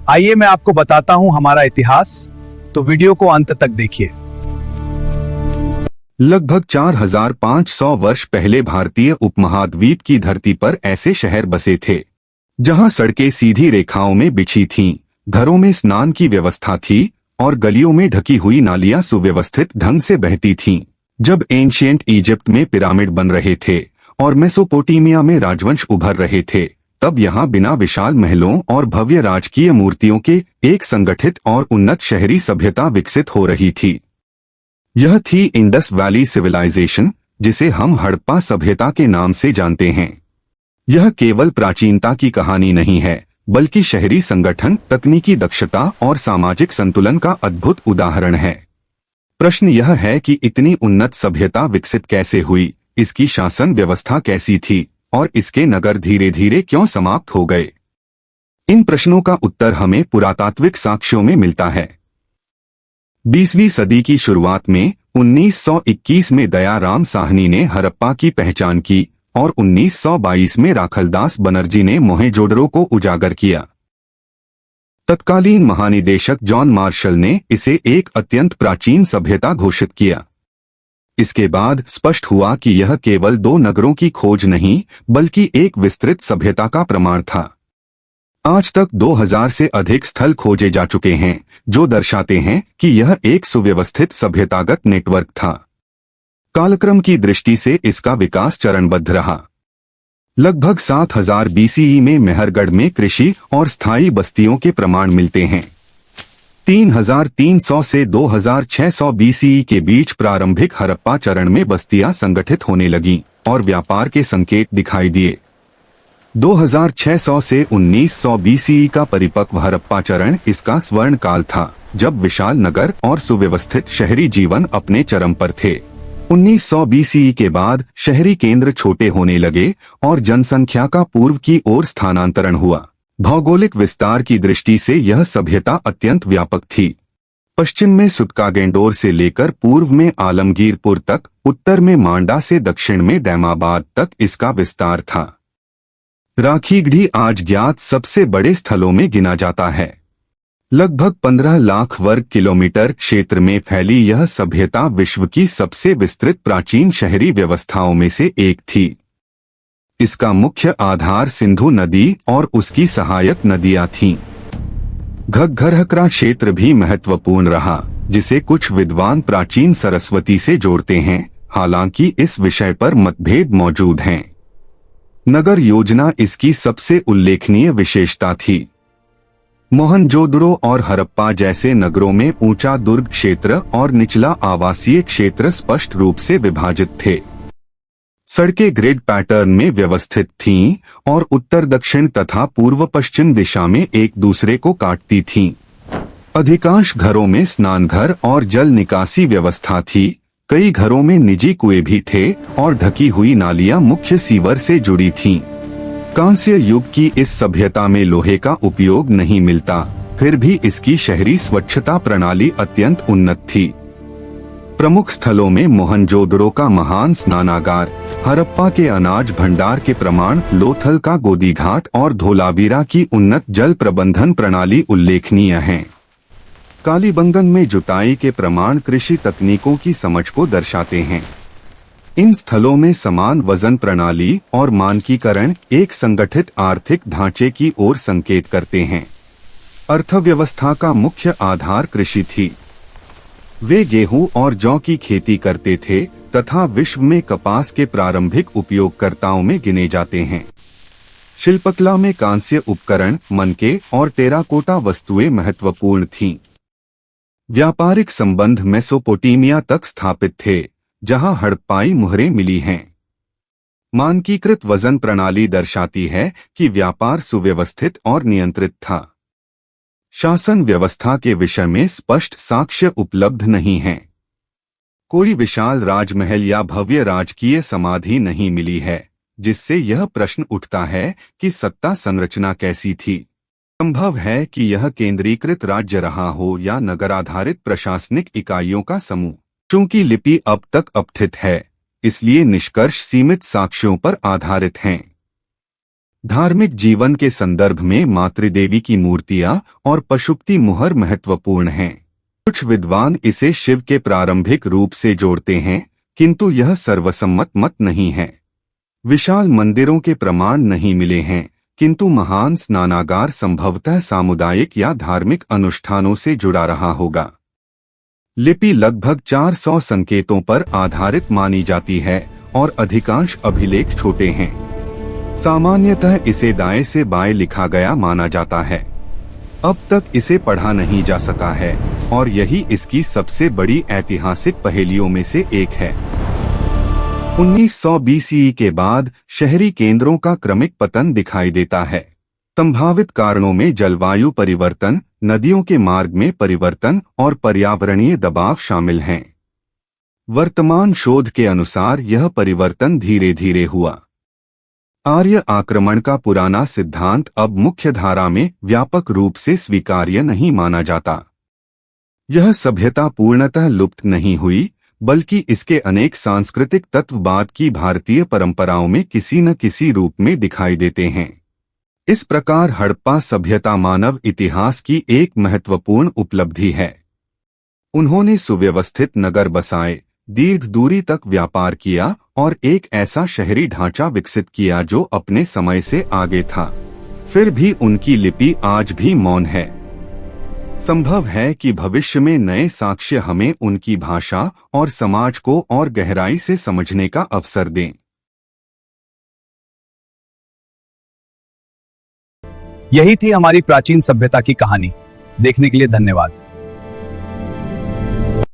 आइए मैं आपको बताता हूं हमारा इतिहास, तो वीडियो को अंत तक देखिए। लगभग 4500 वर्ष पहले भारतीय उपमहाद्वीप की धरती पर ऐसे शहर बसे थे जहां सड़कें सीधी रेखाओं में बिछी थीं, घरों में स्नान की व्यवस्था थी और गलियों में ढकी हुई नालियां सुव्यवस्थित ढंग से बहती थीं। जब एंशिएंट इजिप्ट में पिरामिड बन रहे थे और मेसोपोटामिया में राजवंश उभर रहे थे, तब यहाँ बिना विशाल महलों और भव्य राजकीय मूर्तियों के एक संगठित और उन्नत शहरी सभ्यता विकसित हो रही थी। यह थी इंडस वैली सिविलाइजेशन, जिसे हम हड़प्पा सभ्यता के नाम से जानते हैं। यह केवल प्राचीनता की कहानी नहीं है, बल्कि शहरी संगठन, तकनीकी दक्षता और सामाजिक संतुलन का अद्भुत उदाहरण है। प्रश्न यह है कि इतनी उन्नत सभ्यता विकसित कैसे हुई, इसकी शासन व्यवस्था कैसी थी और इसके नगर धीरे धीरे क्यों समाप्त हो गए। इन प्रश्नों का उत्तर हमें पुरातात्विक साक्ष्यों में मिलता है। 20वीं सदी की शुरुआत में 1921 में दयाराम साहनी ने हड़प्पा की पहचान की और 1922 में राखलदास बनर्जी ने मोहेंजोदड़ो को उजागर किया। तत्कालीन महानिदेशक जॉन मार्शल ने इसे एक अत्यंत प्राचीन सभ्यता घोषित किया। इसके बाद स्पष्ट हुआ कि यह केवल 2 नगरों की खोज नहीं, बल्कि एक विस्तृत सभ्यता का प्रमाण था। आज तक 2000 से अधिक स्थल खोजे जा चुके हैं, जो दर्शाते हैं कि यह एक सुव्यवस्थित सभ्यतागत नेटवर्क था। कालक्रम की दृष्टि से इसका विकास चरणबद्ध रहा। लगभग 7000 बीसीई में मेहरगढ़ में कृषि और स्थायी बस्तियों के प्रमाण मिलते हैं। 3300 से 2600 बीसीई के बीच प्रारंभिक हड़प्पा चरण में बस्तियां संगठित होने लगीं और व्यापार के संकेत दिखाई दिए। 2600 से 1900 बीसीई का परिपक्व हड़प्पा चरण इसका स्वर्ण काल था, जब विशाल नगर और सुव्यवस्थित शहरी जीवन अपने चरम पर थे। 1900 बीसीई के बाद शहरी केंद्र छोटे होने लगे और जनसंख्या का पूर्व की ओर स्थानांतरण हुआ। भौगोलिक विस्तार की दृष्टि से यह सभ्यता अत्यंत व्यापक थी। पश्चिम में सुतकागेंडोर से लेकर पूर्व में आलमगीरपुर तक, उत्तर में मांडा से दक्षिण में दैमाबाद तक इसका विस्तार था। राखीगढ़ी आज ज्ञात सबसे बड़े स्थलों में गिना जाता है। लगभग 15 लाख वर्ग किलोमीटर क्षेत्र में फैली यह सभ्यता विश्व की सबसे विस्तृत प्राचीन शहरी व्यवस्थाओं में से एक थी। इसका मुख्य आधार सिंधु नदी और उसकी सहायक नदियां थीं। घग्घरहकरा क्षेत्र भी महत्वपूर्ण रहा, जिसे कुछ विद्वान प्राचीन सरस्वती से जोड़ते हैं, हालांकि इस विषय पर मतभेद मौजूद हैं। नगर योजना इसकी सबसे उल्लेखनीय विशेषता थी। मोहनजोदड़ो और हड़प्पा जैसे नगरों में ऊंचा दुर्ग क्षेत्र और निचला आवासीय क्षेत्र स्पष्ट रूप से विभाजित थे। सड़कें ग्रिड पैटर्न में व्यवस्थित थीं और उत्तर दक्षिण तथा पूर्व पश्चिम दिशा में एक दूसरे को काटती थीं। अधिकांश घरों में स्नानघर और जल निकासी व्यवस्था थी। कई घरों में निजी कुएं भी थे और ढकी हुई नालियां मुख्य सीवर से जुड़ी थीं। कांस्य युग की इस सभ्यता में लोहे का उपयोग नहीं मिलता, फिर भी इसकी शहरी स्वच्छता प्रणाली अत्यंत उन्नत थी। प्रमुख स्थलों में मोहनजोदड़ो का महान स्नानागार, हड़प्पा के अनाज भंडार के प्रमाण, लोथल का गोदी घाट और धोलावीरा की उन्नत जल प्रबंधन प्रणाली उल्लेखनीय हैं। कालीबंगन में जुताई के प्रमाण कृषि तकनीकों की समझ को दर्शाते हैं। इन स्थलों में समान वजन प्रणाली और मानकीकरण एक संगठित आर्थिक ढांचे की ओर संकेत करते हैं। अर्थव्यवस्था का मुख्य आधार कृषि थी। वे गेहूं और जौ की खेती करते थे तथा विश्व में कपास के प्रारंभिक उपयोगकर्ताओं में गिने जाते हैं। शिल्पकला में कांस्य उपकरण, मनके और टेराकोटा वस्तुएं महत्वपूर्ण थीं। व्यापारिक संबंध मेसोपोटामिया तक स्थापित थे, जहां हड़प्पाई मुहरें मिली हैं। मानकीकृत वजन प्रणाली दर्शाती है कि व्यापार सुव्यवस्थित और नियंत्रित था। शासन व्यवस्था के विषय में स्पष्ट साक्ष्य उपलब्ध नहीं हैं। कोई विशाल राजमहल या भव्य राजकीय समाधि नहीं मिली है, जिससे यह प्रश्न उठता है कि सत्ता संरचना कैसी थी। संभव है कि यह केंद्रीकृत राज्य रहा हो या नगराधारित प्रशासनिक इकाइयों का समूह। चूंकि लिपि अब तक अपठित है, इसलिए निष्कर्ष सीमित साक्ष्यों पर आधारित हैं। धार्मिक जीवन के संदर्भ में मातृदेवी की मूर्तियां और पशुपति मुहर महत्वपूर्ण हैं। कुछ विद्वान इसे शिव के प्रारंभिक रूप से जोड़ते हैं, किंतु यह सर्वसम्मत मत नहीं है। विशाल मंदिरों के प्रमाण नहीं मिले हैं, किंतु महान स्नानागार संभवतः सामुदायिक या धार्मिक अनुष्ठानों से जुड़ा रहा होगा। लिपि लगभग 400 संकेतों पर आधारित मानी जाती है और अधिकांश अभिलेख छोटे हैं। सामान्यतः इसे दाएं से बाएं लिखा गया माना जाता है। अब तक इसे पढ़ा नहीं जा सका है और यही इसकी सबसे बड़ी ऐतिहासिक पहेलियों में से एक है। 1900 बीसीई के बाद शहरी केंद्रों का क्रमिक पतन दिखाई देता है। संभावित कारणों में जलवायु परिवर्तन, नदियों के मार्ग में परिवर्तन और पर्यावरणीय दबाव शामिल हैं। वर्तमान शोध के अनुसार यह परिवर्तन धीरे धीरे हुआ। आर्य आक्रमण का पुराना सिद्धांत अब मुख्य धारा में व्यापक रूप से स्वीकार्य नहीं माना जाता। यह सभ्यता पूर्णतः लुप्त नहीं हुई, बल्कि इसके अनेक सांस्कृतिक तत्व बाद की भारतीय परंपराओं में किसी न किसी रूप में दिखाई देते हैं। इस प्रकार हड़प्पा सभ्यता मानव इतिहास की एक महत्वपूर्ण उपलब्धि है। उन्होंने सुव्यवस्थित नगर बसाए, दीर्घ दूरी तक व्यापार किया और एक ऐसा शहरी ढांचा विकसित किया जो अपने समय से आगे था। फिर भी उनकी लिपि आज भी मौन है। संभव है कि भविष्य में नए साक्ष्य हमें उनकी भाषा और समाज को और गहराई से समझने का अवसर दें। यही थी हमारी प्राचीन सभ्यता की कहानी। देखने के लिए धन्यवाद।